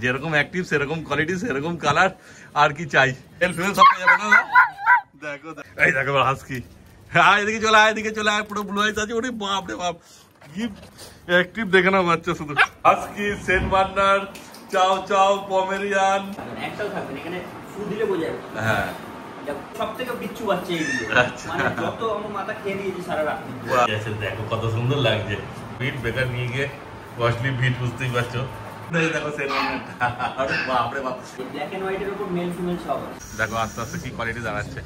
যেরকম অ্যাক্টিভ সেরকম কোয়ালিটি সেরকম কালার, আর কি চাই? মেল ফিমেল সব পেয়ে যাবে না? দেখো এই দেখো হাস্কি, হ্যাঁ এদিকে চলে আয়, এদিকে চলে আয়, পুরো ব্লু আইস আছে। ওরে বাপ রে বাপ, কি অ্যাক্টিভ দেখে নাও বাচ্চা শুধু। হাস্কি, সেন্ট বার্নার্ড, চাও চাও, পমেরিয়ান, একটাও থাকবে এখানে, ফুল দিলে বোঝা যাবে। হ্যাঁ সবথেকে বিচ্ছু বাচ্চা এইগুলো, মানে যত আমার মাথা খেয়ে নিয়েছে সারা রাত। দেখো কত সুন্দর লাগছে। বিট বেকার নিয়ে গিয়ে কস্টলি বিট, বুঝতেই পারছো। দেখো সেন্ট বার্নার্ড, আরে বাপ রে বাপ, ব্ল্যাক এন্ড হোয়াইটের উপর মেল ফিমেল সব আছে। দেখো আস্তে আস্তে কি কোয়ালিটি দাঁড়াচ্ছে,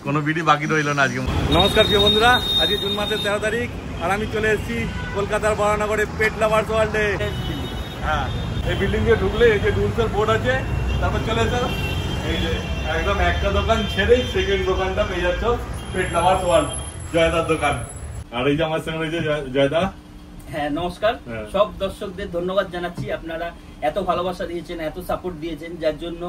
কোনো ভিডিও বাকি রইল না আজকে। নমস্কার প্রিয় বন্ধুরা, আজকে জুন মাসের 13 তারিখ, আর আমি চলে এসেছি কলকাতার বরানগরে পেট লাভার্স ওয়ার্ল্ডে। হ্যাঁ, এই বিল্ডিং দিয়ে ঢুকলে এই যে রুলসের বোর্ড আছে, তারপর চলে এসো এই যে একদম একটা দোকান ছেড়েই সেকেন্ড দোকানটা পেয়ে যাচ্ছ, পেট লাভার্স ওয়ার্ল্ড, জয়দার দোকান। আর এই যে আমার সঙ্গে রয়েছে জয়দা। হ্যাঁ নমস্কার, সব দর্শকদের ধন্যবাদ জানাচ্ছি, আপনারা এত ভালোবাসা দিয়েছেন, এত সাপোর্ট দিয়েছেন, যার জন্য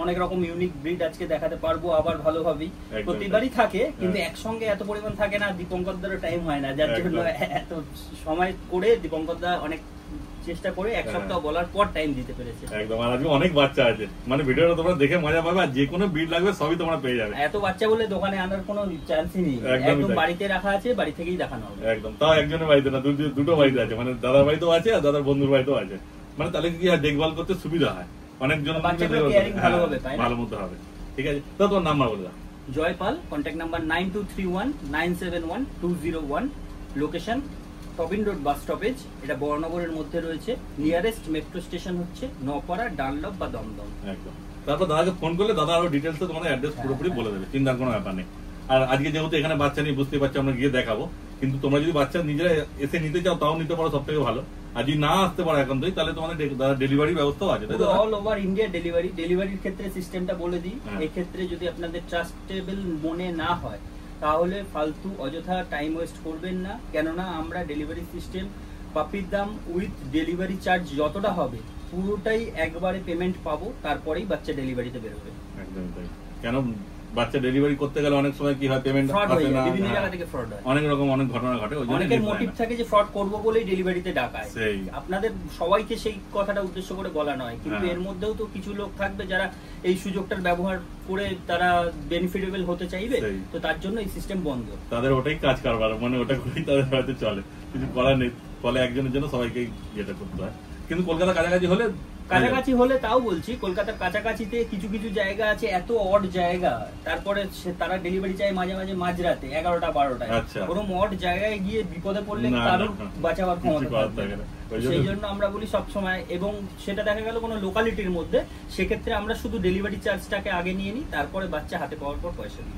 অনেক রকম ইউনিক ব্রিড আজকে দেখাতে পারবো আবার ভালোভাবেই। প্রতিবারই থাকে, কিন্তু একসঙ্গে এত পরিমাণ থাকে না, দীপঙ্করদারও টাইম হয় না, যার জন্য এত সময় করে দীপঙ্করদা অনেক চেষ্টা করে এক সপ্তাহ বলার পর টাইম দিতে পেরেছে। একদম, আর আজকে অনেক বাচ্চা আছে, মানে ভিডিওটা তোমরা দেখে মজা পাবে, আর যে কোনো ব্রিড লাগবে সবই তোমরা পেয়ে যাবে। এত বাচ্চা বলে দোকানে আনার কোনো চান্সই নেই, একদম বাড়িতে রাখা আছে, বাড়ি থেকেই দেখানো হবে। একদম, তাও একজনের বাড়িতে না, দুটো বাড়িতে আছে, মানে দাদার বাড়িতেও আছে আর দাদার বন্ধুর বাড়িতেও আছে, মানে তাহলে কি আর দেখভাল করতে সুবিধা হয়, অনেকজন ভালো মতো হবে। ঠিক আছে, তো তোমার নাম্বার বলে দাও। Jaipal, contact number 9231971201, location Tobin road bus stoppage, এটা বরানগরের মধ্যে রয়েছে। নিয়ারেস্ট মেট্রো স্টেশন হচ্ছে নপাড়া, ডানলপ বা দমদম। একদম, তারপর দাদাকে ফোন করলে দাদা আরো ডিটেলস তোমাদের অ্যাড্রেস পুরোপুরি বলে দেবে, চিন্তার কোনো ব্যাপার নেই। আর আজকে যেহেতু এখানে বাচ্চা নেই, বুঝতে পারছো, আমরা গিয়ে দেখাবো, কিন্তু তোমরা যদি বাচ্চা নিজেরা এসে নিতে চাও তাও নিতে পারো, সব থেকে ভালো। আর যদি না আসতে পারো একান্তই, তাহলে তোমাদের ডেলিভারি ব্যবস্থাও আছে, তাই তো? All over India delivery. ডেলিভারির ক্ষেত্রে সিস্টেমটা বলে দিই, এই ক্ষেত্রে যদি আপনাদের ট্রাস্টেবল মনে না হয়, তাহলে ফালতু অযথা টাইম ওয়েস্ট করবেন না, কেননা আমরা ডেলিভারি সিস্টেম পাপির দাম উইথ ডেলিভারি চার্জ যতটা হবে পুরোটাই একবারে পেমেন্ট পাবো, তারপরেই বাচ্চা ডেলিভারিতে বেরোবে। একদম তাই, কেন বাচ্চা ডেলিভারি করতে গেলে অনেক সময় কি হয়, পেমেন্ট আসে না, বিভিন্ন জায়গা থেকে ফ্রড হয়, অনেক রকম অনেক ঘটনা ঘটে, অনেকের মোটিভ থাকে যে ফ্রড করব বলেই ডেলিভারিতে ডাকায়। আপনাদের সবাইকে সেই কথাটা উদ্দেশ্য করে বলা নয়, কিন্তু এর মধ্যেও তো কিছু লোক থাকবে যারা এই সুযোগটার ব্যবহার করে তারা বেনিফিটেবল হতে চাইবে, তো তার জন্য এই সিস্টেম বন্ধ। তাদের ওটাই কাজ কারবার, মানে ওটা করেই তাদের হয়তো চলে, কিছু করার নেই, ফলে একজনের জন্য সবাইকে যেটা করতে হয়। কিন্তু কলকাতা কাছাকাছি হলে তাও বলছি, কলকাতার কাছাকাছিতে কিছু কিছু জায়গা আছে এত অড জায়গা, তারপরে তারা ডেলিভারি চায় মাঝে মাঝে মাঝরাতে 11টা 12টায়, ওরকম অড জায়গায় গিয়ে বিপদে পড়লে কারোর বাঁচাবার ক্ষমতা থাকে না। সেই জন্য আমরা বলি সব সময়, এবং সেটা দেখা গেল কোনো লোকালিটির মধ্যে, সেক্ষেত্রে আমরা শুধু ডেলিভারি চার্জটাকে আগে নিয়ে নিই, তারপরে বাচ্চা হাতে পাওয়ার পর পয়সা দিই।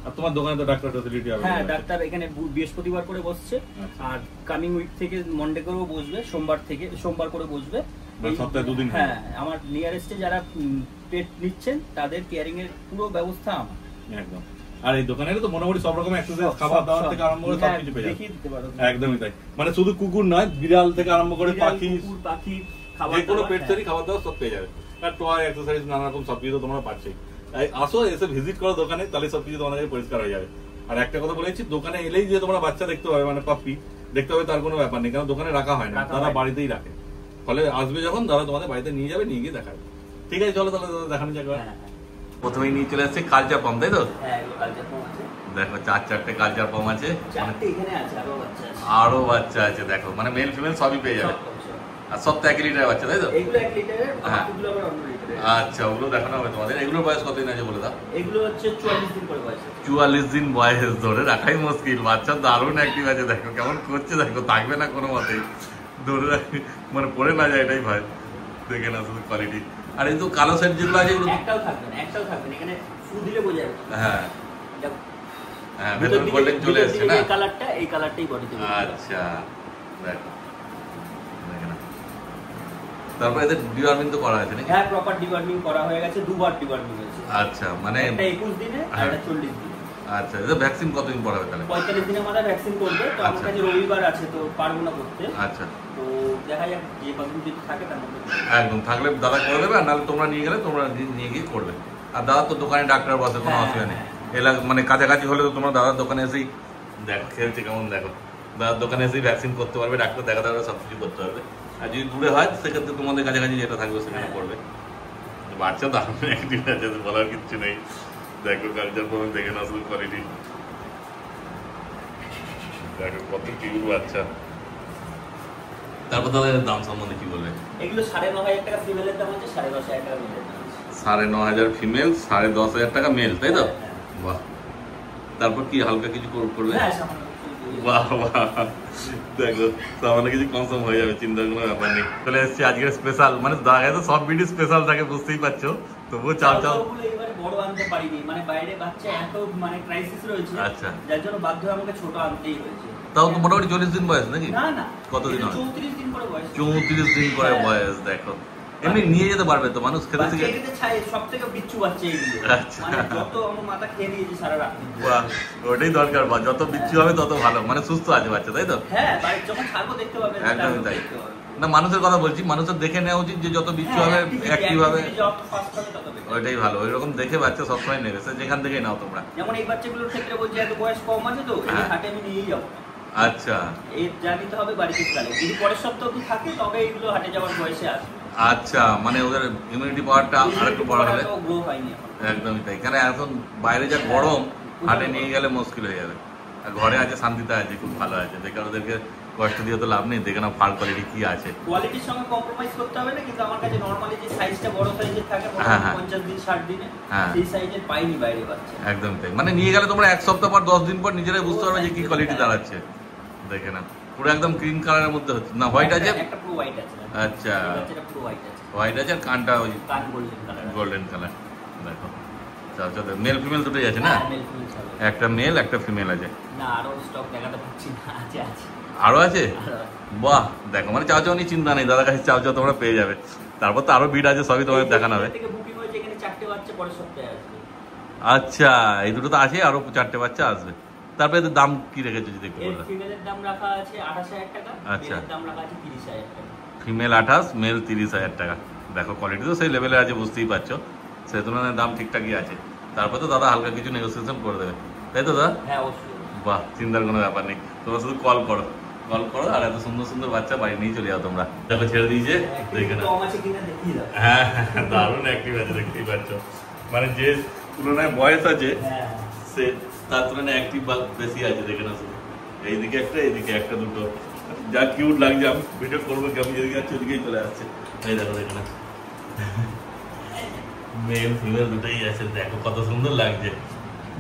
আর তোমার দোকানে তো ডাক্তার ফ্যাসিলিটি আছে? হ্যাঁ, ডাক্তার এখানে বৃহস্পতিবার করে বসছে, আর কামিং উইক থেকে মন্ডে করেও বসবে, সোমবার করে বসবে, সপ্তাহে 2 দিন। হ্যাঁ, আমার নিয়ারেস্টে যারা পেট নিচ্ছেন তাদের কেয়ারিং এর পুরো ব্যবস্থা আমার। একদম, আর এই দোকানে তো মোটামুটি সব রকম এক্সারসাইজ, খাবার দাবার থেকে আরম্ভ করে সবকিছু পেয়ে যাবে। একদমই তাই, মানে শুধু কুকুর নয়, বিড়াল থেকে আরম্ভ করে পাখি, খাবার যে কোনো পেট তৈরি খাবার দাবার সব পেয়ে যাবে, আর টয় এক্সারসাইজ নানা রকম সব কিছু তোমরা পাচ্ছেই। আসো, এসে ভিজিট করো দোকানে, তাহলে সবকিছু তোমাদের পরিষ্কার হয়ে যাবে। আর একটা কথা বলেছি, দোকানে এলেই যে তোমরা বাচ্চা দেখতে পাবে, মানে পাপ্পি দেখতে হবে তার কোনো ব্যাপার নেই, কারণ দোকানে রাখা হয় না, তারা বাড়িতেই রাখে, ফলে আসবে যখন দাদা তোমাদের বাড়িতে নিয়ে যাবে, নিয়ে গিয়ে দেখাবে। ঠিক আছে, চলো তাহলে দাদা দেখানো যাবে। প্রথমেই নিয়ে চলে আসছে কালচার পাম্প, তাই তো? দেখো 4-4টে কালচার পাম্প আছে, আরো বাচ্চা আছে, দেখো মানে মেল ফিমেল সবই পেয়ে যাবে, আর সব তো 1 লিটারের বাচ্চা, তাই তো? আচ্ছা, ওগুলো দেখানো হবে তোমাদের। এগুলোর বয়স কতদিন আছে বলে দাও? এগুলো হচ্ছে 44 দিন করে বয়স। 44 দিন বয়স ধরে রাখাই মুশকিল, বাচ্চা দারুণ অ্যাক্টিভ আছে, দেখো কেমন করছে, দেখো থাকবে না কোনো মতেই, ধরে রাখি মানে পড়ে না যায়, এটাই ভয়। দেখে না শুধু কোয়ালিটি। আর এই তো কালো সেট যেগুলো আছে, একটাও থাকবে না, এখানে ফুল দিলে বোঝা যাবে। হ্যাঁ হ্যাঁ, ভেতর গোল্ডেন চলে আসছে না, এই কালারটাই বডিতে। আচ্ছা, দেখো তারপর এদের ডিওয়ার্মিং তো করা আছে নাকি? হ্যাঁ, প্রপার ডিওয়ার্মিং করা হয়ে গেছে, 2বার ডিওয়ার্মিং হয়েছে। আচ্ছা, মানে একটা 21 দিনে আর একটা 40 দিনে। আচ্ছা, এটা ভ্যাকসিন কতদিন পর হবে তাহলে? 45 দিনের মাথায় ভ্যাকসিন করবে, তো আমার কাছে রবিবার আছে, তো পারবো না করতে। আচ্ছা, তো দেখা যাক, যে কতদিন যদি থাকে তার মধ্যে একদম থাকলে দাদা করে দেবে, আর নাহলে তোমরা নিয়ে গেলে তোমরা নিয়ে গিয়ে করবে। আর দাদা তো দোকানে ডাক্তার বসে, কোনো অসুবিধা নেই। মানে কাছাকাছি হলে তো তোমরা দাদার দোকানে এসেই দেখো খেলছে কেমন, দেখো দাদার দোকানে এসেই ভ্যাকসিন করতে পারবে, ডাক্তার দেখা দেবে, সবকিছু করতে পারবে। আর যদি দূরে হয় সেক্ষেত্রে তোমাদের কাছাকাছি যেটা থাকবে সেখানে পড়বে। বাচ্চা দারুণ অ্যাক্টিভ আছে, বলার কিচ্ছু নেই। দেখো কালচার পর দেখে না শুধু কোয়ালিটি, দেখো কত কিউট বাচ্চা। তারপর তাদের দাম সম্বন্ধে কি বলবে? এগুলো 9,500 টাকা ফিমেলের দাম আছে, 10,500 টাকা মেলের দাম আছে। 9,500 ফিমেল, 10,500 টাকা মেল, তাই তো? বাহ। তারপর কি হালকা কিছু করবে? হ্যাঁ, বাহ বাহ, দেখো সামান্য কিছু কনসাম হয়ে যাবে, চিন্তার কোনো ব্যাপার নেই। চলে এসেছি আজকের স্পেশাল, মানে দেখা তো সব ভিডিও স্পেশাল থাকে বুঝতেই পারছো, তবুও চাও চাও এবারে বড় আনতে পারিনি, মানে বাইরে বাচ্চা এত মানে ক্রাইসিস রয়েছে। আচ্ছা, যার জন্য বাধ্য হয়ে আমাকে ছোট আনতেই হয়েছে। তাও তো মোটামুটি 40 দিন বয়স নাকি? না না, কতদিন হয়? 34 দিন পরে বয়স। 34 দিন পরে বয়স। দেখো এমনি নিয়ে যেতে পারবে তো মানুষ খেতে থেকে? এটাতে ছাই সবথেকে বিচ্ছু বাচ্চা এগুলো, মানে যত আমার মাথা খেয়ে নিয়েছে সারা রাত। বাহ, ওটাই দরকার, বা যত বিচ্ছু হবে তত ভালো, মানে সুস্থ আছে বাচ্চা, তাই তো? হ্যাঁ, বাড়ি যখন ছাড়বো দেখতে পাবে। একদমই তাই। না, মানুষের কথা বলছি, মানুষের দেখে নেওয়া উচিত যে যত বিচ্ছু হবে অ্যাক্টিভ হবে, ওইটাই ভালো। ওইরকম দেখে বাচ্চা সবসময় নেবে, যেখান থেকেই নাও তোমরা। যেমন এই বাচ্চাগুলোর ক্ষেত্রে বলছি এত বয়স কম আছে তো, হাটে আমি নিয়েই যাবো। আচ্ছা, এই জানিতে হবে বাড়িতে গেলে, যদি পরের সপ্তাহ অবধি থাকে তবে এইগুলো হাটে যাওয়ার বয়সে আসবে। আচ্ছা, মানে ওদের ইমিউনিটি পাওয়ারটা আরেকটু বড় হবে। গ্রো হয়নি এখন। একদমই তাই, কারণ এখন বাইরে যা গরম, হাটে নিয়ে গেলে মুশকিল হয়ে যাবে। আর ঘরে আছে, শান্তিতে আছে, খুব ভালো আছে। দেখে ওদেরকে কষ্ট দিয়ে তো লাভ নেই, দেখে না ফার কোয়ালিটি কি আছে। কোয়ালিটির সঙ্গে কম্প্রোমাইজ করতে হবে না, কিন্তু আমার কাছে নরমালি যে সাইজটা বড় সাইজের থাকে 50 দিন 60 দিনে, সেই সাইজের পাইনি বাইরে বাচ্চা। একদমই তাই, মানে নিয়ে গেলে তোমরা 1 সপ্তাহ পর 10 দিন পর নিজেরাই বুঝতে পারবে যে কি কোয়ালিটি দাঁড়াচ্ছে। দেখে না, পুরো একদম ক্রিম কালারের মধ্যে হচ্ছে না, হোয়াইট আছে, একটা পুরো হোয়াইট আছে। আচ্ছা, এটা পুরো হোয়াইট আছে, হোয়াইট আছে, আর কানটা ওই কান গোল্ডেন কালার। Golden colour. দেখো মেল ফিমেল দুটোই আছে না? একটা মেল একটা ফিমেল আছে। না, আরো স্টক দেখাতে পাচ্ছি না, আছে আছে, আরো আছে। বাহ, দেখো মানে চাও চাও নিয়ে চিন্তা নেই, দাদার কাছে চাও চাও তোমরা পেয়ে যাবে। তারপর তো আরো বিড আছে, সবই তোমাদের দেখানো হবে। বুকিং হয়েছে, এখানে 4টে বাচ্চা পরের সপ্তাহে আসবে। আচ্ছা, এই দুটো তো আছে, আরো 4টে বাচ্চা আসবে। তারপরে এদের দাম কি রেখেছো যদি একটু বলো? ফিমেলের দাম রাখা আছে 28,000 টাকা, আচ্ছা, মেলের দাম রাখা আছে 30,000 টাকা। ফিমেল 28, মেল 30,000 টাকা। দেখো কোয়ালিটি তো সেই লেভেলে আছে, বুঝতেই পারছো, সেই তুলনায় দাম ঠিকঠাকই আছে। তারপর তো দাদা হালকা কিছু নেগোসিয়েশন করে দেবে, তাই তো দাদা? হ্যাঁ অবশ্যই। বাহ, চিন্তার কোনো ব্যাপার নেই, তোমরা শুধু কল করো আর এত সুন্দর সুন্দর বাচ্চা বাড়ি নিয়ে চলে যাও তোমরা। দেখো ছেড়ে দিয়েছে, দেখে না। হ্যাঁ, দারুণ অ্যাক্টিভ আছে, দেখতেই পাচ্ছ। মানে যে তুলনায় বয়স আছে সে তার তুলনায় অ্যাক্টিভ বেশি আছে, দেখে না শুধু। এইদিকে একটা, এইদিকে একটা, দুটো যা কিউট লাগছে। আমি ভিডিও করবো কি, আমি যেদিকে যাচ্ছি ওদিকেই চলে আসছে। এই দেখো, দেখে না, মেল ফিমেল দুটোই আছে। দেখো কত সুন্দর লাগছে,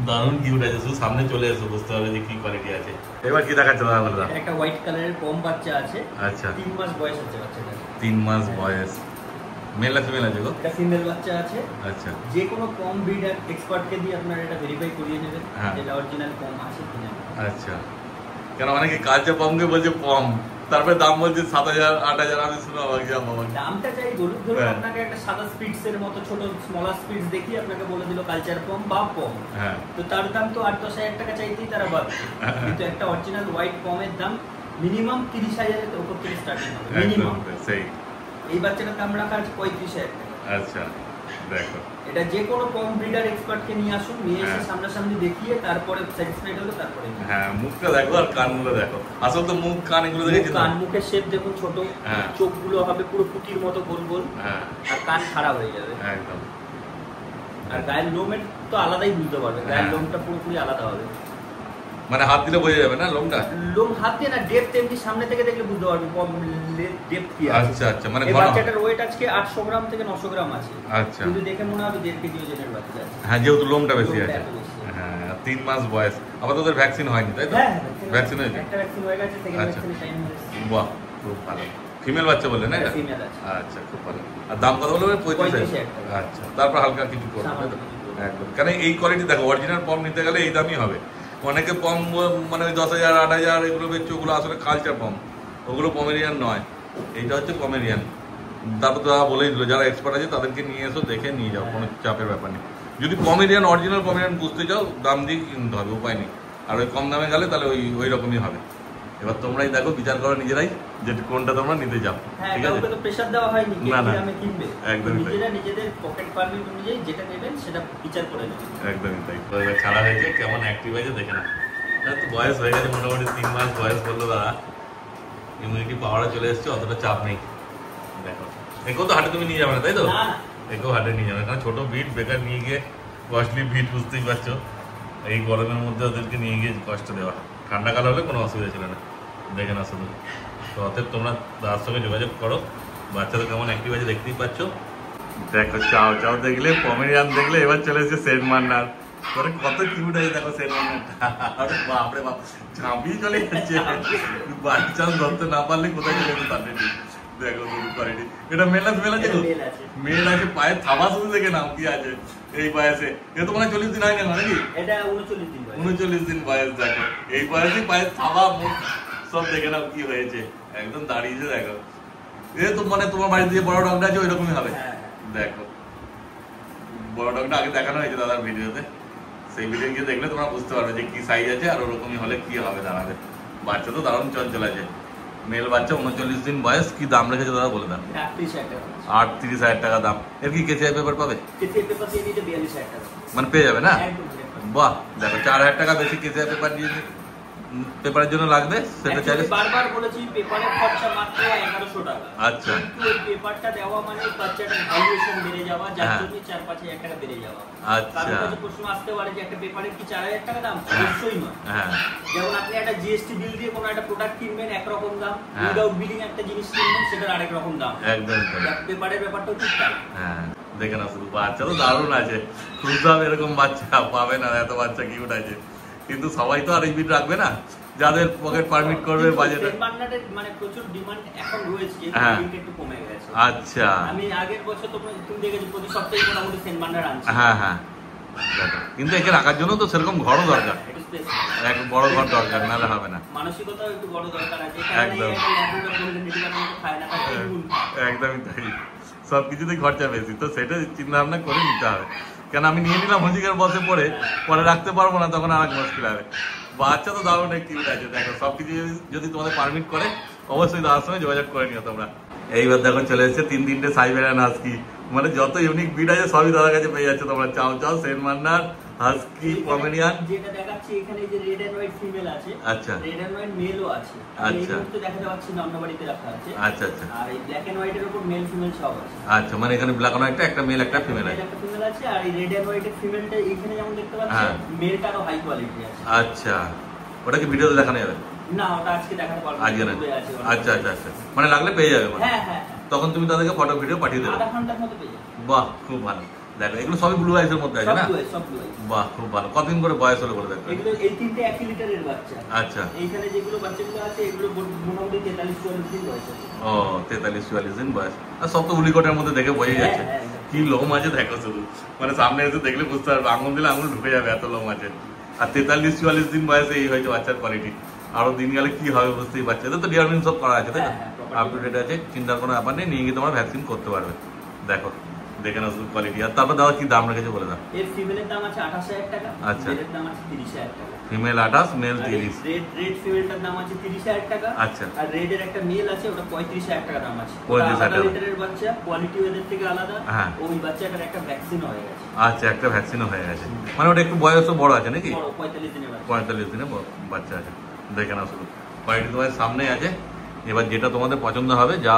দারুণ কিউট আছে। শুধু সামনে চলে এসো, বুঝতে পারবে যে কি কোয়ালিটি আছে। এবার কি দেখাচ্ছে দাদা? বলে দাও। একটা হোয়াইট কালারের কম বাচ্চা আছে। আচ্ছা, 3 মাস বয়স আছে বাচ্চাটা। 3 মাস বয়স, মেল না ফিমেল আছে গো? এটা ফিমেল বাচ্চা আছে। আচ্ছা, যে কোনো কম ব্রিডার এক্সপার্টকে দিয়ে আপনারা এটা ভেরিফাই করিয়ে নেবেন যে অরিজিনাল কম আছে কিনা। আচ্ছা, কেন অনেকে কালচার পমকে বলছে পম, তারপরে দাম বলছে 7,000 8,000। আমি শুনে অবাক যাই, বাবা দামটা চাই বলুন। ধরুন আপনাকে একটা সাদা স্পিডস এর মতো ছোট স্মলার স্পিডস দেখিয়ে আপনাকে বলে দিল কালচার পম বা পম, তো তার দাম তো 8-10,000 টাকা চাইতেই তারা বাদ। কিন্তু একটা অরিজিনাল হোয়াইট পমের দাম মিনিমাম 30,000 এর উপর থেকে স্টার্টিং হবে মিনিমাম। সেই এই বাচ্চাটার দাম রাখা আছে 35,000 টাকা। আচ্ছা, দেখো এটা যে কোনো কম ব্রিডার এক্সপার্টকে নিয়ে আসুন, নিয়ে এসে সামনাসামনি দেখিয়ে তারপরে স্যাটিসফাইড হলে তারপরে। হ্যাঁ, মুখটা দেখো আর কানগুলো দেখো। আসল তো মুখ কান এগুলো দেখেছি, কান মুখের শেপ দেখুন ছোট, চোখগুলো হবে পুরো পুটির মতো গোল গোল, আর কান খারাপ হয়ে যাবে একদম। আর গায়ের লোমের তো আলাদাই বুঝতে পারবে, গায়ের লোমটা পুরোপুরি আলাদা হবে। মানে হাত দিলে বোঝা যাবে না লোমটা? লোম হাত দিয়ে না, ডেপথ এমনি সামনে থেকে দেখলে বুঝতে পারবে ডেপথ কি আছে। আচ্ছা আচ্ছা, মানে এই বাচ্চাটার ওয়েট আজকে 800 গ্রাম থেকে 900 গ্রাম আছে। আচ্ছা, কিন্তু দেখে মনে হবে 1.5 কেজি ওজনের বাচ্চা আছে। হ্যাঁ, যেহেতু লোমটা বেশি আছে। হ্যাঁ, 3 মাস বয়স। আবার তোদের ভ্যাকসিন হয়নি তাই তো? ভ্যাকসিন হয়েছে, একটা ভ্যাকসিন হয়ে গেছে, সেকেন্ড ভ্যাকসিনের টাইম হয়েছে। বাহ, খুব ভালো। ফিমেল বাচ্চা বললেন না এটা? ফিমেল আছে। আচ্ছা, খুব ভালো। আর দাম কত বললেন? 35,000। আচ্ছা, তারপর হালকা কিছু করবে একদম। কারণ এই কোয়ালিটি দেখো, অরিজিনাল পম নিতে গেলে এই দামই হবে। অনেকে পম মানে 10,000 8,000 এগুলো বেচছে, ওগুলো আসলে কালচার পম, ওগুলো পমেরিয়ান নয়, এইটা হচ্ছে পমেরিয়ান। তারপর তো বলেই দিল যারা এক্সপার্ট আছে তাদেরকে নিয়ে এসো, দেখে নিয়ে যাও, কোনো চাপের ব্যাপার নেই। যদি পমেরিয়ান অরিজিনাল পমেরিয়ান বুঝতে চাও দাম দিয়ে কিনতে হবে, উপায় নেই। আর ওই কম দামে গেলে তাহলে ওই রকমই হবে। এবার তোমরাই দেখো, বিচার করো নিজেরাই যে কোনটা তোমরা নিতে চাও। ঠিক আছে, তো প্রেসার দেওয়া হয়নি না না, একদমই নিজেরা নিজেদের পকেট পারমিট অনুযায়ী যেটা নেবেন সেটা বিচার করে নেবেন। একদমই তাই। তো এবার ছাড়া হয়েছে, কেমন অ্যাক্টিভ হয়েছে দেখে না। তো বয়স হয়ে গেছে মোটামুটি 3 মাস বয়স বললো দাদা। ইমিউনিটি পাওয়ারে চলে এসছে, অতটা চাপ নেই। দেখো একেও তো হাটে তুমি নিয়ে যাবে না, তাই তো? একেও হাটে নিয়ে যাবে, কারণ ছোট বিট বেকার নিয়ে গিয়ে কস্টলি বিট, বুঝতেই পারছো এই গরমের মধ্যে ওদেরকে নিয়ে গিয়ে কষ্ট দেওয়া। ঠান্ডা কাল হলে কোনো অসুবিধা ছিল না, দেখে না শুধু। তো অতএব তোমরা তার সঙ্গে যোগাযোগ করো। বাচ্চাদের কেমন অ্যাক্টিভ আছে দেখতেই পাচ্ছ। দেখো চাও চাও দেখলে, পমেরিয়ান দেখলে, এবার চলে এসেছে সেন্ট মার্নার। তোরে কত কিউট আছে দেখো সেন্ট মার্নারটা। আরে বাপরে বাপ, ঝাঁপিয়ে চলে যাচ্ছে। বাচ্চা ধরতে না পারলে কোথায় চলে যেতে তাদের। দেখো কোয়ালিটি। এটা মেল না ফিমেল আছে? মেল আছে, পায়ে থাবা শুধু দেখে নাও কি আছে এই বয়সে। এ তো মানে 40 দিন হয় না নাকি? এটা 39 দিন বয়স। 39 দিন বয়স। দেখো এই বয়সে পায়ে থাবা সব দেখে নাও কি হয়েছে, একদম দাঁড়িয়েছে। দেখো এ তো মানে তোমার বাড়ি দিয়ে বড় ডগটা আছে ওইরকমই হবে। দেখো বড় ডগটা আগে দেখানো হয়েছে দাদার ভিডিওতে, সেই ভিডিও গিয়ে দেখলে তোমরা বুঝতে পারবে যে কি সাইজ আছে আর ওরকমই হলে কি হবে দাঁড়াবে। বাচ্চা তো দারুণ চঞ্চল আছে। মেল বাচ্চা, 39 দিন বয়স। কি দাম রেখেছে দাদা বলে দেন? 38,000 টাকা দাম। এর কি কেসিআই পেপার পাবে? মানে পেয়ে যাবে না? বাহ, দেখো 4,000 টাকা বেশি কেসিআই পেপার দিয়েছে। পেপারের জন্য লাগবে সেটা চাইলে বারবার বলেছি পেপারের খরচা মাত্র 1100 টাকা। আচ্ছা, কিন্তু এই পেপারটা দেওয়া মানে বাচ্চাটার ভ্যালুয়েশন বেড়ে যাওয়া, যার জন্য 4-5,000 টাকা বেড়ে যাওয়া। আচ্ছা, কারণ কাছে প্রশ্ন আসতে পারে যে একটা পেপারের কি 4,000 টাকা দাম? অবশ্যই নয়। হ্যাঁ, যেমন আপনি একটা জিএসটি বিল দিয়ে কোনো একটা প্রোডাক্ট কিনবেন একরকম দাম, উইদাউট বিলিং একটা জিনিস কিনবেন সেটার আরেক রকম দাম। একদম পেপারের ব্যাপারটাও ঠিক তাই। হ্যাঁ, দেখে না শুধু বাচ্চা তো দারুণ আছে। খুঁজতে হবে এরকম বাচ্চা, পাবে না এত বাচ্চা কিউট আছে। কিন্তু সবাই তো আর এই বিট রাখবে না, যাদের পকেট পারমিট করবে বাজেটে। মানে প্রচুর ডিমান্ড এখন রয়েছে, কিন্তু একটু কমে গেছে। আচ্ছা, আমি আগের বছর তো তুমি দেখেছো প্রতি সপ্তাহে মোটামুটি সেন্ট বান্ডার আনছি। হ্যাঁ হ্যাঁ, কিন্তু একে রাখার জন্য তো সেরকম ঘরও দরকার, এক বড় ঘর দরকার, নাহলে হবে না। মানসিকতাও একটু বড় দরকার আছে। একদম, একদমই তাই। সবকিছুতেই খরচা বেশি, তো সেটা চিন্তা ভাবনা করে নিতে হবে। কেন আমি নিয়ে নিলাম হজিকের বসে পরে রাখতে পারবো না, তখন আর এক মুশকিল হবে। বাচ্চা তো দারুণ কিউট আছে। দেখো সবকিছু যদি তোমাদের পারমিট করে অবশ্যই দাদার সঙ্গে যোগাযোগ করে নিও তোমরা। এইবার দেখো চলে এসেছে 3-3টে সাইবেরিয়ান হাস্কি। মানে যত ইউনিক ব্রিড আছে সবই দাদার কাছে পেয়ে যাচ্ছে তোমরা। চাও চাও, সেন্ট মার্নার, হাস্কি, পমেরিয়ান। যেটা দেখাচ্ছি এখানে যে রেড এন্ড হোয়াইট ফিমেল আছে। আচ্ছা, রেড এন্ড হোয়াইট মেলও আছে। আচ্ছা, এই তো দেখা যাচ্ছে না, অন্য বাড়িতে রাখা আছে। আচ্ছা আচ্ছা, আর এই ব্ল্যাক এন্ড হোয়াইটের উপর মেল ফিমেল সব আছে। আচ্ছা, মানে এখানে ব্ল্যাক এন্ড হোয়াইট একটা মেল একটা ফিমেল আছে। একটা ফিমেল আছে। আর এই রেড এন্ড হোয়াইটের ফিমেলটা এখানে যেমন দেখতে পাচ্ছেন, মেলটা আরো হাই কোয়ালিটি আছে। আচ্ছা, ওটা কি ভিডিওতে দেখানো যাবে? না, ওটা আজকে দেখাতে পারবো না। আচ্ছা আচ্ছা আচ্ছা, মানে লাগলে পেয়ে যাবে। হ্যাঁ হ্যাঁ, তখন তুমি তাদেরকে ফটো ভিডিও পাঠিয়ে দেবে। আধা ঘন্টার মধ্যে পেয়ে যাবে। বাহ, খুব ভালো। দেখো এগুলো সবই ব্লু আইসের মধ্যে আছে না? সব ব্লু আইস। বাহ, খুব ভালো। কতদিন করে বয়স হলো বলে দেখো? এগুলো এই তিনটে 1 লিটারের বাচ্চা। আচ্ছা, এইখানে যেগুলো বাচ্চাগুলো আছে এগুলো মোটামুটি 43-44 দিন বয়স আছে। ও, 43-44 দিন বয়স। আর সব তো উলিকটের মধ্যে দেখে বোঝা যাচ্ছে কি লোম আছে। দেখো শুধু, মানে সামনে এসে দেখলে বুঝতে পারবে, আঙুল দিলে আঙুল ঢুকে যাবে, এত লোম আছে। আর 43-44 দিন বয়সে এই হয়েছে বাচ্চার কোয়ালিটি। আরো দিন গেলে কি হবে বুঝতেই পারছে। এদের তো ডিয়ারমিন সব করা আছে, তাই না? আপ টু ডেট আছে, চিন্তার কোনো ব্যাপার নেই। নিয়ে গিয়ে তোমার ভ্যাকসিন করতে পারবে। দেখো দেখে নাও শুধু কোয়ালিটি। আর তারপর দাদা কি দাম রেখেছে বলে দাও? এর ফিমেলের দাম আছে 28,000 টাকা। আচ্ছা, মেলের দাম আছে 30,000 টাকা। Female 28, mail 30। রেড ফিমেলটার দাম আছে 30,000 টাকা। আচ্ছা, আর রেড এর একটা মেল আছে, ওটা 35,000 টাকা দাম আছে। 35,000 টাকা লিটারের বাচ্চা, কোয়ালিটি ওদের থেকে আলাদা। হ্যাঁ, ওই বাচ্চাটার একটা ভ্যাকসিন হয়ে গেছে। আচ্ছা, একটা ভ্যাকসিনও হয়ে গেছে। মানে ওটা একটু বয়সও বড় আছে নাকি? 45 দিনের বাচ্চা। 45 দিনে বাচ্চা আছে। দেখে নাও শুধু, কোয়ালিটি তোমার সামনেই আছে। এবার যেটা তোমাদের পছন্দ হবে, যা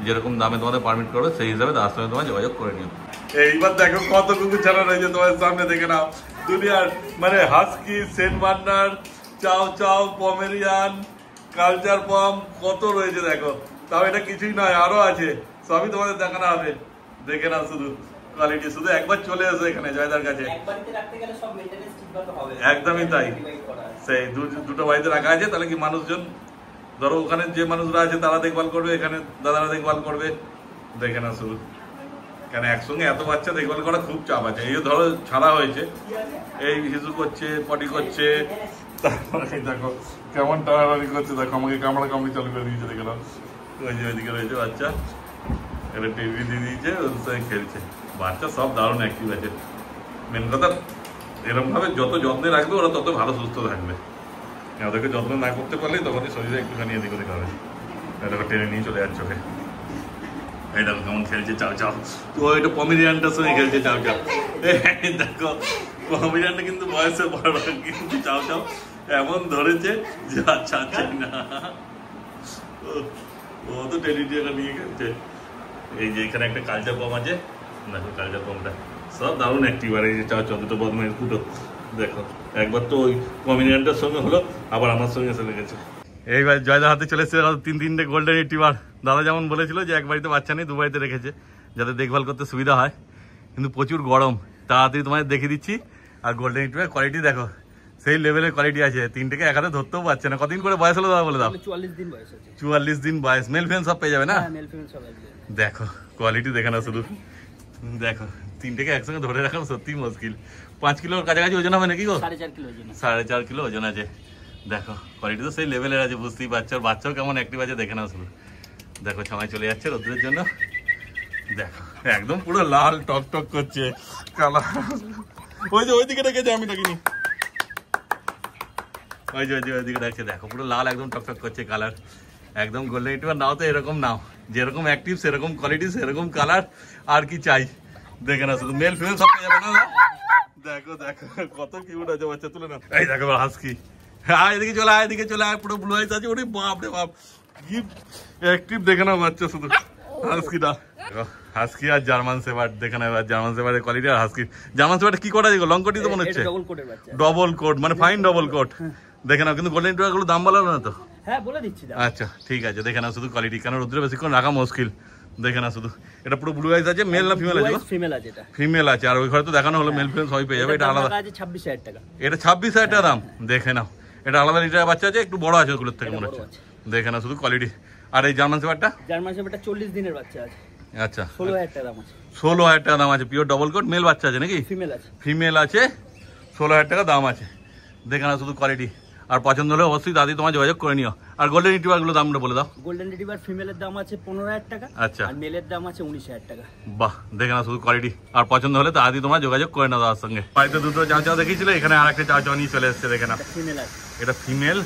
যেরকম দামে তোমাদের পারমিট করবে সেই হিসাবে তার সঙ্গে তোমার যোগাযোগ করে নিও। এইবার দেখো কত কুকুর ছাড়া রয়েছে তোমার সামনে, দেখে নাও। দুনিয়ার মানে হাস্কি, সেন্ট মার্নার, চাও চাও, পমেরিয়ান, কালচার পম, কত রয়েছে দেখো। তাও এটা কিছুই নয়, আরো আছে, সবই তোমাদের দেখানো হবে। দেখে নাও শুধু কোয়ালিটি। শুধু একবার চলে এসো এখানে জয়দার কাছে। একদমই তাই। সেই দুটো বাড়িতে রাখা আছে, তাহলে কি মানুষজন, ধরো ওখানে যে মানুষরা আছে তারা দেখভাল করবে, এখানে দাদারা দেখভাল করবে। দেখে না শুধু, কেন একসঙ্গে এত বাচ্চা দেখভাল করা খুব চাপ আছে। এই ধরো ছাড়া হয়েছে, এই হিসু করছে, পটি করছে, তারপরে দেখো কেমন টানাটানি করছে। দেখো আমাকে কামড়া কামড়ি চালু করে দিয়েছে। দেখে নাও, ওই যে ওইদিকে রয়েছে বাচ্চা, এটা টিভি দিয়ে দিয়েছে, ওর সঙ্গে খেলছে। বাচ্চা সব দারুণ অ্যাক্টিভ আছে। মেন কথা, এরকম ভাবে যত যত্নে রাখবে ওরা তত ভালো সুস্থ থাকবে। ওদেরকে যত্ন না করতে পারলে তখনই শরীরে একটুখানি এদিক ওদিক হবে। এটাকে টেনে নিয়ে চলে যাচ্ছে ওকে। এই দেখো কেমন খেলছে চাও চাও। তো এটা পমেরিয়ানটার সঙ্গে খেলছে চাও চাও। দেখো পমেরিয়ানটা কিন্তু বয়সে বড়, কিন্তু চাও চাও এমন ধরেছে যে আচ্ছা আচ্ছা না। ও ও তো টেলিডিয়াটা নিয়ে গেছে। এই যে এখানে একটা কালচার পম আছে, দেখো কালচার পমটা সব দারুণ অ্যাক্টিভ। আর এই যে চার চন্দ্র বদমাইশ দুটো দেখো, একবার তো ওই কমিউনিয়ানটার সঙ্গে হলো, আবার আমার সঙ্গে এসে লেগেছে। এইবার জয়দার হাতে চলে এসেছে 3-3টে গোল্ডেন রিট্রিভার। দাদা যেমন বলেছিল যে এক বাড়িতে বাচ্চা নেই, 2 বাড়িতে রেখেছে যাতে দেখভাল করতে সুবিধা হয়, কিন্তু প্রচুর গরম। তাড়াতাড়ি তোমাদের দেখিয়ে দিচ্ছি। আর গোল্ডেন রিট্রিভার কোয়ালিটি দেখো, সেই লেভেলের কোয়ালিটি আছে। 3টেকে এক হাতে ধরতেও পারছে না। কতদিন করে বয়স হলো দাদা বলে দাও? 44 দিন বয়স আছে। 44 দিন বয়স। মেল ফিমেল সব পেয়ে যাবে না? হ্যাঁ, মেল ফিমেল সব আছে। দেখো কোয়ালিটি দেখে না শুধু, দেখো 3টেকে একসঙ্গে ধরে রাখা সত্যি মুশকিল। 5 কিলোর কাছাকাছি ওজন হবে নাকি গো? 4.5 কিলো ওজন। 4.5 কিলো ওজন আছে। দেখো কোয়ালিটি তো সেই লেভেলের আছে, বুঝতেই পারছো। আর বাচ্চাও কেমন অ্যাক্টিভ আছে দেখে নাও শুধু। দেখো সময় চলে যাচ্ছে রোদ্রের জন্য। দেখো একদম পুরো লাল টক টক করছে কালার। ওই যে ওইদিকে রেখেছে, আমি দেখিনি। ওই যে ওইদিকে রাখছে, দেখো পুরো লাল একদম টক টক করছে কালার। একদম গোল্ডেন রিট্রিভার নাও তো এরকম নাও, যেরকম অ্যাক্টিভ সেরকম কোয়ালিটি সেরকম কালার, আর কি চাই। দেখে না শুধু, মেল ফিমেল সব পেয়ে যাবে না? দেখো দেখো কত কিউট আছে বাচ্চা, তুলে না। এই দেখো হাস্কি, হ্যাঁ এদিকে চলে আয়, এদিকে চলে আয়, পুরো ব্লু আইস আছে। ওরে বাপ রে বাপ, কি অ্যাক্টিভ দেখে না বাচ্চা শুধু। হাস্কিটা হাস্কি আর জার্মান শেপার্ড দেখে না এবার। জার্মান শেপার্ডের কোয়ালিটি আর হাস্কি। জার্মান শেপার্ড কি কোট আছে? লং কোটই তো মনে হচ্ছে। ডবল কোট, মানে ফাইন ডবল কোট। দেখে নাও, কিন্তু গোল্ডেন রিট্রিভার গুলো দাম বলা না তো? হ্যাঁ বলে দিচ্ছি। আচ্ছা ঠিক আছে, দেখে নাও শুধু কোয়ালিটি, কারণ রোদ্রে বেশিক্ষণ রাখা মুশকিল। দেখে না শুধু, এটা পুরো ব্লু আইস আছে। মেল না ফিমেল আছে? ফিমেল আছে। এটা ফিমেল আছে। আর ওই ঘরে তো দেখানো হলো মেল ফিমেল সবই পেয়ে যাবে। এটা আলাদা আছে 26,000 টাকা। এটা 26,000 টাকা দাম। দেখে নাও, এটা আলাদা লিটার বাচ্চা আছে, একটু বড় আছে ওগুলোর থেকে মনে হচ্ছে। দেখে নাও শুধু কোয়ালিটি। আর এই জার্মান শেপার্ডটা? জার্মান শেপার্ডটা 40 দিনের বাচ্চা আছে। আচ্ছা 16,000 টাকা দাম আছে। 16,000 টাকা দাম আছে। পিওর ডবল কোট মেল বাচ্চা আছে নাকি? ফিমেল আছে। ফিমেল আছে, 16,000 টাকা দাম আছে। দেখে নাও শুধু কোয়ালিটি। আর পছন্দ হলে অবশ্যই দাদি তোমার যোগাযোগ করে নিও। আর গোল্ডেন রিট্রিভার গুলো দামটা বলে দাও। গোল্ডেন রিট্রিভার ফিমেলের দাম আছে 15,000 টাকা। আচ্ছা। আর মেলের দাম আছে 19,000 টাকা। বাহ, দেখে নাও শুধু কোয়ালিটি। আর পছন্দ হলে দাদি তোমার যোগাযোগ করে নাও দাদার সঙ্গে। বাড়িতে দুটো চাও চাও দেখিয়েছিল, এখানে আর একটা চাও চাও নিয়ে চলে এসছে। দেখে নাও ফিমেল আছে। এটা ফিমেল।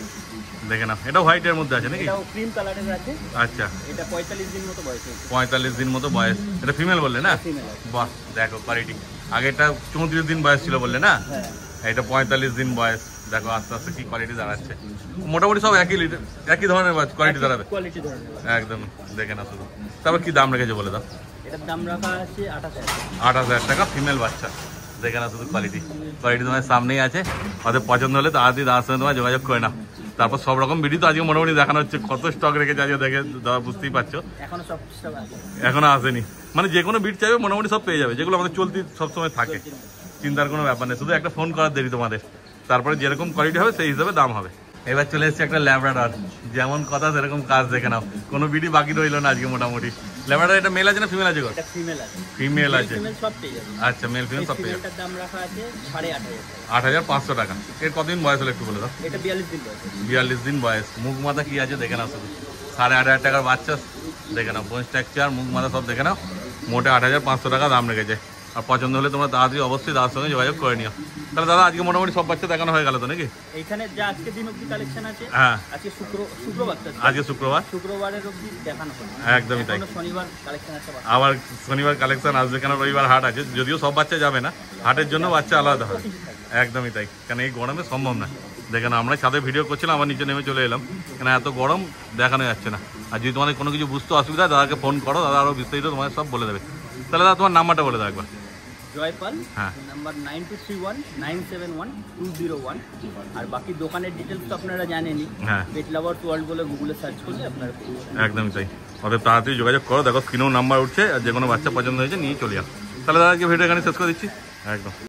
দেখে নাও, এটা হোয়াইটের মধ্যে আছে নাকি? এটাও ক্রিম কালারের আছে। আচ্ছা, এটা 45 দিন মতো বয়স আছে। 45 দিন মতো বয়স। এটা ফিমেল বললে না? ফিমেল আছে। বাহ, দেখো কোয়ালিটি। আগেটা 34 দিন বয়স ছিল বললে না? হ্যাঁ। এটা 45 দিন বয়স। দেখো আস্তে আস্তে কি কোয়ালিটি দাঁড়াচ্ছে। মোটামুটি সব একই ধরনের কোয়ালিটি দাঁড়াবে কোয়ালিটি ধরনের একদম। দেখে না শুধু। তারপর কি দাম রেখেছে বলে দাও? এটার দাম রাখা আছে 28,000 টাকা। 28,000 টাকা ফিমেল বাচ্চা। দেখে না শুধু কোয়ালিটি। কোয়ালিটি তোমার সামনেই আছে। ওদের পছন্দ হলে তাড়াতাড়ি দাদার সঙ্গে তোমার যোগাযোগ করে না। তারপর সব রকম ভিডিও তো আজকে মোটামুটি দেখানো হচ্ছে। কত স্টক রেখেছে আজকে দেখে দাদা, বুঝতেই পারছো। এখনো সব স্টক আছে। এখনো আসেনি, মানে যে কোনো বিট চাইবে মোটামুটি সব পেয়ে যাবে, যেগুলো আমাদের চলতি সবসময় থাকে। চিন্তার কোনো ব্যাপার নেই, শুধু একটা ফোন করার দেরি তোমাদের। তারপরে যেরকম কোয়ালিটি হবে সেই হিসাবে দাম হবে। এবার চলে এসেছে একটা ল্যাব্রাডর। যেমন কথা সেরকম কাজ, দেখে নাও। কোনো বিডি বাকি রইলো না আজকে মোটামুটি। ল্যাব্রাডর এটা মেল আছে না ফিমেল আছে? এটা ফিমেল আছে। ফিমেল আছে। ফিমেল সব পেয়ে যাবে। আচ্ছা, মেল ফিমেল সব পেয়ে যাবে। এটার দাম রাখা আছে 8,500 টাকা। 8,500 টাকা। এর কতদিন বয়স হলো একটু বলে দাও? এটা 42 দিন বয়স। 42 দিন বয়স। মুখ মাথা কি আছে দেখে নাও শুধু। 8,500 টাকার বাচ্চা। দেখে নাও বোন স্ট্রাকচার, মুখ মাথা সব দেখে নাও। মোটে 8,500 টাকা দাম রেখেছে। আর পছন্দ হলে তোমরা তাড়াতাড়ি অবশ্যই দাদার সঙ্গে যোগাযোগ করে নিও। তাহলে দাদা আজকে মোটামুটি সব বাচ্চা দেখানো হয়ে গেল তো নাকি? এইখানে যা আজকে দিন অবধি কালেকশন আছে। হ্যাঁ, আজকে শুক্রবার। আজকে শুক্রবার। শুক্রবারের অবধি দেখানো হবে। একদমই তাই। শনিবার কালেকশন আছে। আবার শনিবার কালেকশন আসবে, কেন রবিবার হাট আছে। যদিও সব বাচ্চা যাবে না, হাটের জন্য বাচ্চা আলাদা হবে। একদমই তাই, কারণ এই গরমে সম্ভব না। দেখেন আমরা ছাদে ভিডিও করছিলাম, আবার নিচে নেমে চলে এলাম, কেন এত গরম দেখানো যাচ্ছে না। আর যদি তোমাদের কোনো কিছু বুঝতে অসুবিধা হয় দাদাকে ফোন করো, দাদা আরও বিস্তারিত তোমাদের সব বলে দেবে। তাহলে দাদা তোমার নাম্বারটা বলে দাও একবার। জয়পাল, হ্যাঁ, নাম্বার 9231971901। আর বাকি দোকানের ডিটেলস তো আপনারা জানেনই। হ্যাঁ, পেট লাভার্স ওয়ার্ল্ড বলে গুগলে সার্চ করলে আপনারা পেয়ে যাবেন। একদমই তাই। ওদের তাড়াতাড়ি যোগাযোগ করো। দেখো স্ক্রিনেও নাম্বার উঠছে, আর যে কোনো বাচ্চা পছন্দ হয়েছে নিয়ে চলে যাও। তাহলে দাদা আজকে ভিডিও এখানে শেষ করে দিচ্ছি। একদম।